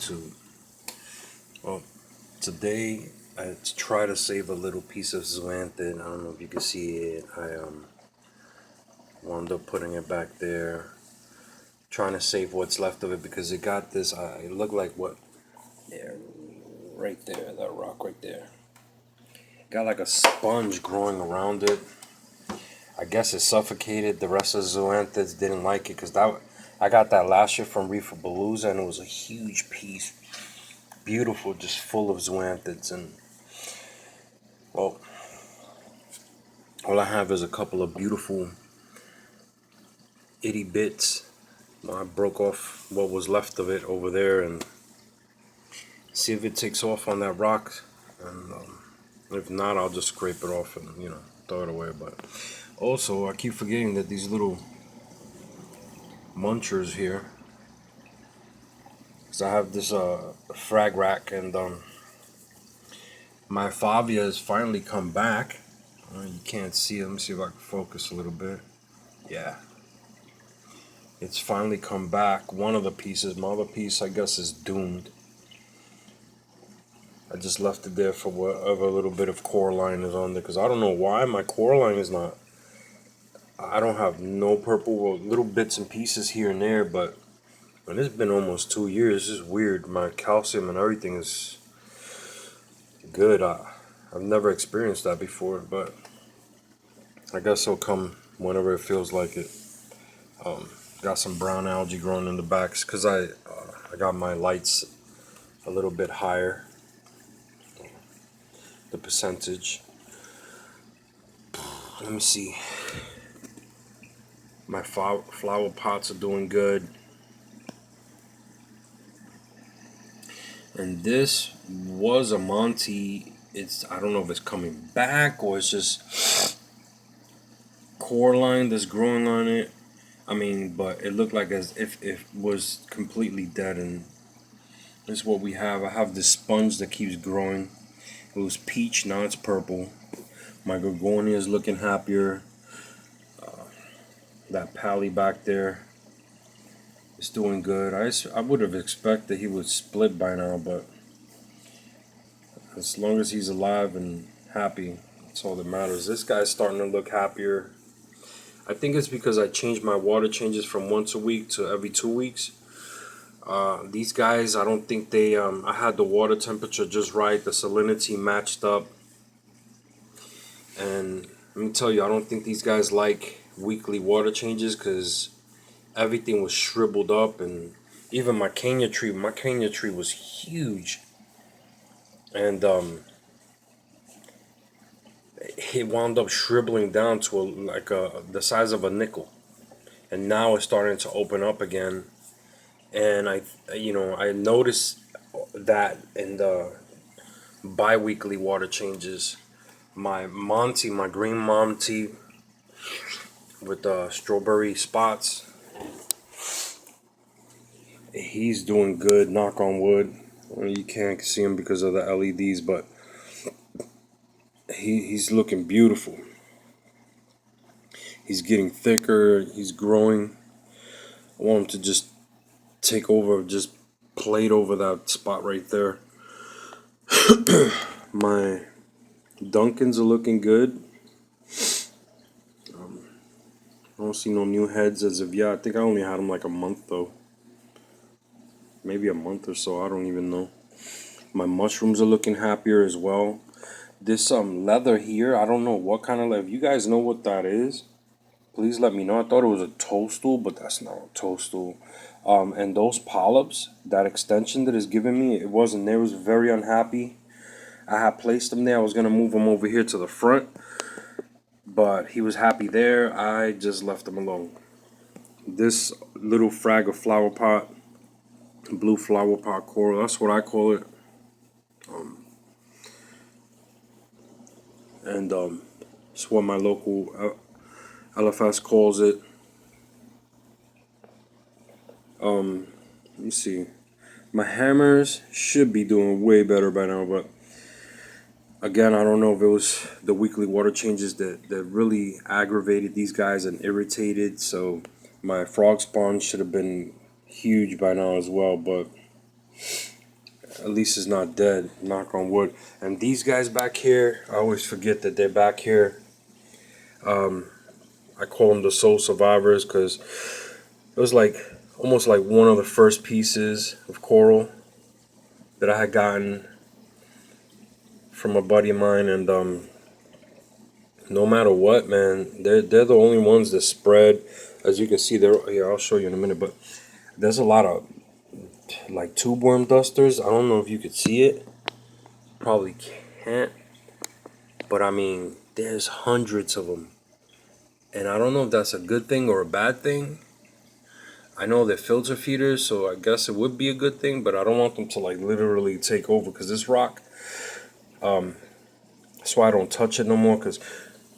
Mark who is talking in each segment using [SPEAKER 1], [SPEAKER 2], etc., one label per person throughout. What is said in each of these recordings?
[SPEAKER 1] YouTube. Well, today I try to save a little piece of zoanthid. I don't know if you can see it. I wound up putting it back there, trying to save what's left of it because it got this. It looked like what? There, right there, that rock right there. Got like a sponge growing around it. I guess it suffocated. The rest of the zoanthids didn't like it because I got that last year from Reefer Palooza, and it was a huge piece, beautiful, just full of zoanthids. And well, all I have is a couple of beautiful itty bits. I broke off what was left of it over there and see if it takes off on that rock. And if not, I'll just scrape it off and throw it away. But also, I keep forgetting that these little munchers here, because I have this frag rack, and my Favia has finally come back. You can't see it. Let me see if I can focus a little bit. Yeah, it's finally come back. One of the pieces, my other piece, I guess, is doomed. I just left it there for whatever little bit of coralline is on there, because I don't know why my coralline is not. I don't have no purple, well, little bits and pieces here and there, but when it's been almost 2 years, it's weird. My calcium and everything is good. I've never experienced that before, but I guess it'll come whenever it feels like it. Got some brown algae growing in the backs because I got my lights a little bit higher, the percentage. Let me see. My flower pots are doing good. And this was a Monty. I don't know if it's coming back or it's just coralline that's growing on it. I mean, but it looked like as if it was completely dead, and this is what we have. I have this sponge that keeps growing. It was peach, now it's purple. My gorgonia is looking happier. That pally back there is doing good. I would have expected he would split by now, but as long as he's alive and happy, that's all that matters. This guy's starting to look happier. I think it's because I changed my water changes from once a week to every 2 weeks. These guys, I don't think they, I had the water temperature just right, the salinity matched up. And let me tell you, I don't think these guys like weekly water changes because everything was shriveled up. And even my Kenya tree was huge. And it wound up shriveling down to the size of a nickel. And now it's starting to open up again. And I noticed that in the bi-weekly water changes. My green Monty with the strawberry spots, he's doing good, knock on wood. Well, you can't see him because of the LEDs, but he's looking beautiful. He's getting thicker, he's growing. I want him to just take over, just plate over that spot right there. My Duncans are looking good. I don't see no new heads as of yet. I think I only had them like a month though. Maybe a month or so, I don't even know. My mushrooms are looking happier as well. This leather here, I don't know what kind of leather. If you guys know what that is, please let me know. I thought it was a toadstool, but that's not a toadstool. And those polyps, that extension that is giving me, it wasn't there. It was very unhappy. I had placed them there. I was going to move them over here to the front, but he was happy there. I just left him alone. This little frag of flower pot, blue flower pot coral, that's what I call it. And it's what my local LFS calls it. Let me see. My hammers should be doing way better by now, but again, I don't know if it was the weekly water changes that really aggravated these guys and irritated. So my frog spawn should have been huge by now as well, but at least it's not dead, knock on wood. And these guys back here, I always forget that they're back here. I call them the soul survivors because it was like almost like one of the first pieces of coral that I had gotten from a buddy of mine. And no matter what, man, they're the only ones that spread. As you can see, there. Here, I'll show you in a minute. But there's a lot of like tube worm dusters. I don't know if you could see it. Probably can't. But I mean, there's hundreds of them. And I don't know if that's a good thing or a bad thing. I know they're filter feeders, so I guess it would be a good thing, but I don't want them to like literally take over because this rock, that's why I don't touch it no more, because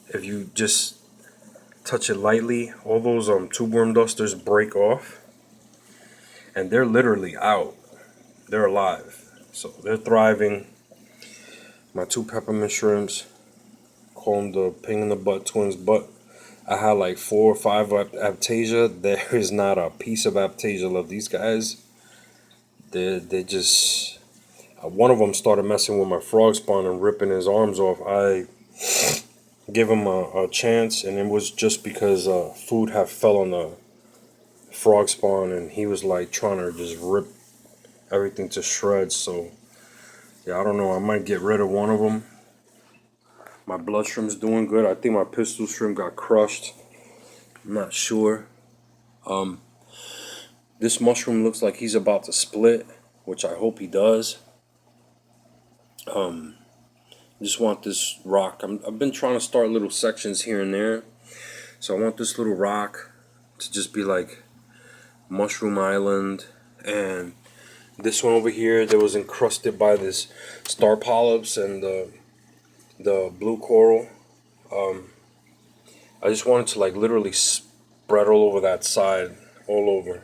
[SPEAKER 1] if you just touch it lightly, all those tube worm dusters break off and they're literally out. They're alive. So they're thriving. My two peppermint shrimps, call them the ping in the butt twins, but I had like 4 or 5 Aiptasia. There is not a piece of Aiptasia left. These guys, they just. One of them started messing with my frog spawn and ripping his arms off. I gave him a chance, and it was just because food had fell on the frog spawn, and he was like trying to just rip everything to shreds. So yeah, I don't know. I might get rid of one of them. My blood shrimp's doing good. I think my pistol shrimp got crushed. I'm not sure. This mushroom looks like he's about to split, which I hope he does. Just want this rock. I've been trying to start little sections here and there. So I want this little rock to just be like Mushroom Island. And this one over here that was encrusted by this star polyps and the blue coral. I just wanted to like literally spread all over that side, all over.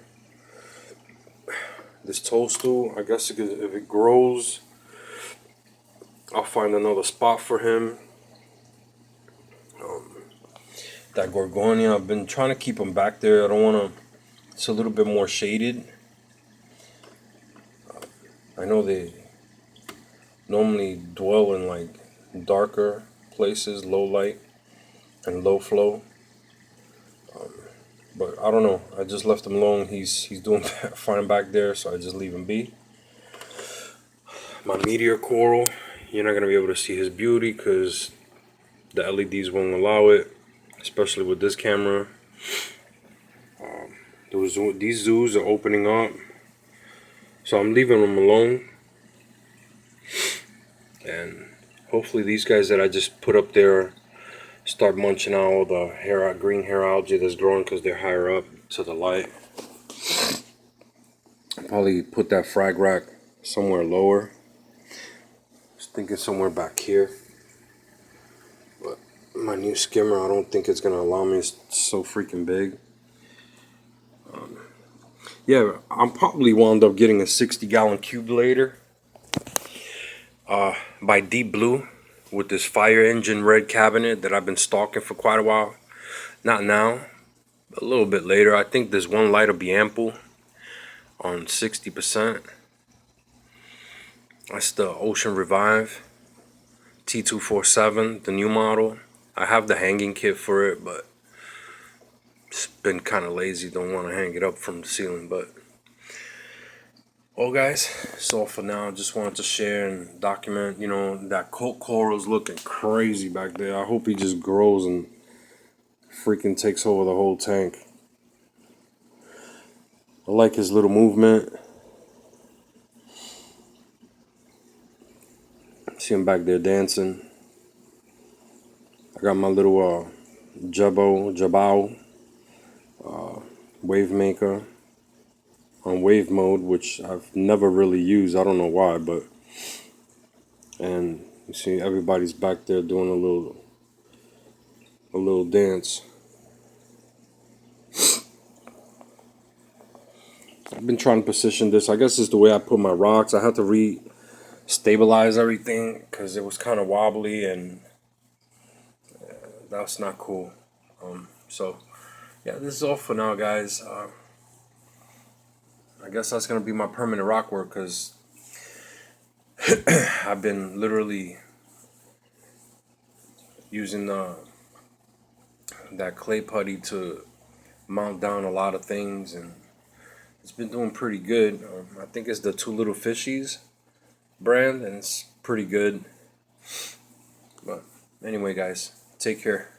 [SPEAKER 1] This toadstool, I guess if it grows, I'll find another spot for him. That Gorgonia, I've been trying to keep him back there. I don't want to. It's a little bit more shaded. I know they normally dwell in like darker places, low light and low flow. But I don't know. I just left him alone. He's doing fine back there, so I just leave him be. My meteor coral, you're not gonna be able to see his beauty because the LEDs won't allow it, especially with this camera. These zoos are opening up, so I'm leaving them alone. And hopefully these guys that I just put up there start munching out all the green hair algae that's growing because they're higher up to the light. I'll probably put that frag rack somewhere lower. Just thinking somewhere back here. But my new skimmer, I don't think it's gonna allow me. It's so freaking big. Yeah, I'm probably wound up getting a 60-gallon cube later by Deep Blue with this fire engine red cabinet that I've been stalking for quite a while. Not now, a little bit later. I think this one light will be ample on 60%. That's the Ocean Revive T247, the new model. I have the hanging kit for it, but it's been kind of lazy. Don't want to hang it up from the ceiling. But well, guys, so for now, I just wanted to share and document. You know, that coral's looking crazy back there. I hope he just grows and freaking takes over the whole tank. I like his little movement. See him back there dancing. I got my little Jabao wave maker on wave mode, which I've never really used. I don't know why, but and you see everybody's back there doing a little dance. I've been trying to position this. I guess it's the way I put my rocks. I had to re-stabilize everything because it was kind of wobbly, and that's not cool. So yeah, this is all for now, guys. I guess that's gonna be my permanent rock work because I've been literally using that clay putty to mount down a lot of things, and it's been doing pretty good. I think it's the Two Little Fishies brand, and it's pretty good. But anyway, guys, take care.